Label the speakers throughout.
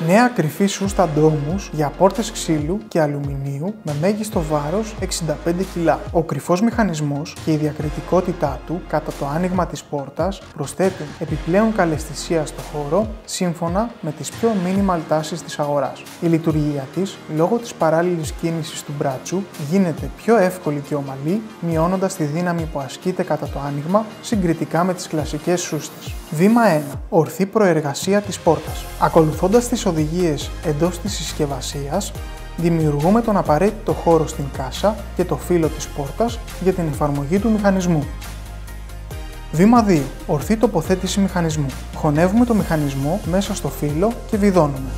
Speaker 1: Νέα κρυφή σούστα ντόμους για πόρτες ξύλου και αλουμινίου με μέγιστο βάρος 65 κιλά. Ο κρυφός μηχανισμός και η διακριτικότητά του κατά το άνοιγμα της πόρτας προσθέτουν επιπλέον καλαισθησία στο χώρο σύμφωνα με τις πιο minimal τάσεις της αγοράς. Η λειτουργία της, λόγω της παράλληλης κίνησης του μπράτσου, γίνεται πιο εύκολη και ομαλή, μειώνοντας τη δύναμη που ασκείται κατά το άνοιγμα συγκριτικά με τις κλασικές σούστες. Βήμα 1. Ορθή προεργασία της πόρτας. Ακολουθώντας τις οδηγίες εντός της συσκευασίας, δημιουργούμε τον απαραίτητο χώρο στην κάσα και το φύλλο της πόρτας για την εφαρμογή του μηχανισμού. Βήμα 2. Ορθή τοποθέτηση μηχανισμού. Χωνεύουμε το μηχανισμό μέσα στο φύλλο και βιδώνουμε.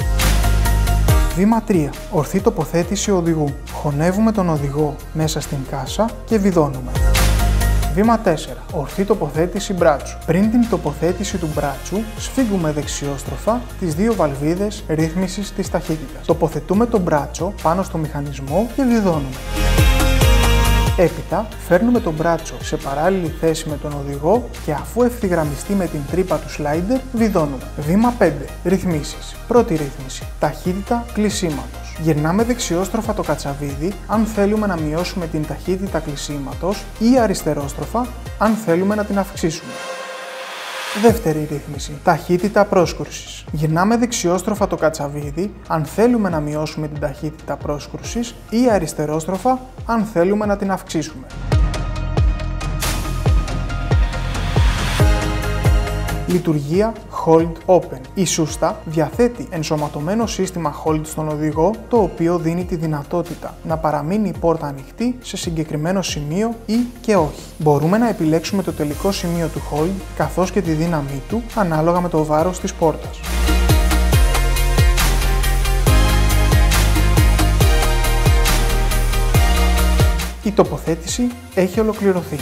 Speaker 1: Βήμα 3. Ορθή τοποθέτηση οδηγού. Χωνεύουμε τον οδηγό μέσα στην κάσα και βιδώνουμε. Βήμα 4. Ορθή τοποθέτηση μπράτσου. Πριν την τοποθέτηση του μπράτσου, σφίγγουμε δεξιόστροφα τις δύο βαλβίδες ρύθμισης της ταχύτητας. Τοποθετούμε τον μπράτσο πάνω στο μηχανισμό και βιδώνουμε. Έπειτα, φέρνουμε τον μπράτσο σε παράλληλη θέση με τον οδηγό και αφού ευθυγραμμιστεί με την τρύπα του σλάιντερ, βιδώνουμε. Βήμα 5. Ρυθμίσεις. Πρώτη ρύθμιση. Ταχύτητα κλεισίματος. Γυρνάμε δεξιόστροφα το κατσαβίδι αν θέλουμε να μειώσουμε την ταχύτητα κλεισίματος ή αριστερόστροφα αν θέλουμε να την αυξήσουμε. Δεύτερη ρύθμιση. Ταχύτητα πρόσκρουσης. Γυρνάμε δεξιόστροφα το κατσαβίδι αν θέλουμε να μειώσουμε την ταχύτητα πρόσκρουσης ή αριστερόστροφα αν θέλουμε να την αυξήσουμε. Λειτουργία Hold Open. Η σούστα διαθέτει ενσωματωμένο σύστημα Hold στον οδηγό, το οποίο δίνει τη δυνατότητα να παραμείνει η πόρτα ανοιχτή σε συγκεκριμένο σημείο ή και όχι. Μπορούμε να επιλέξουμε το τελικό σημείο του Hold καθώς και τη δύναμή του ανάλογα με το βάρος της πόρτας. Η τοποθέτηση έχει ολοκληρωθεί.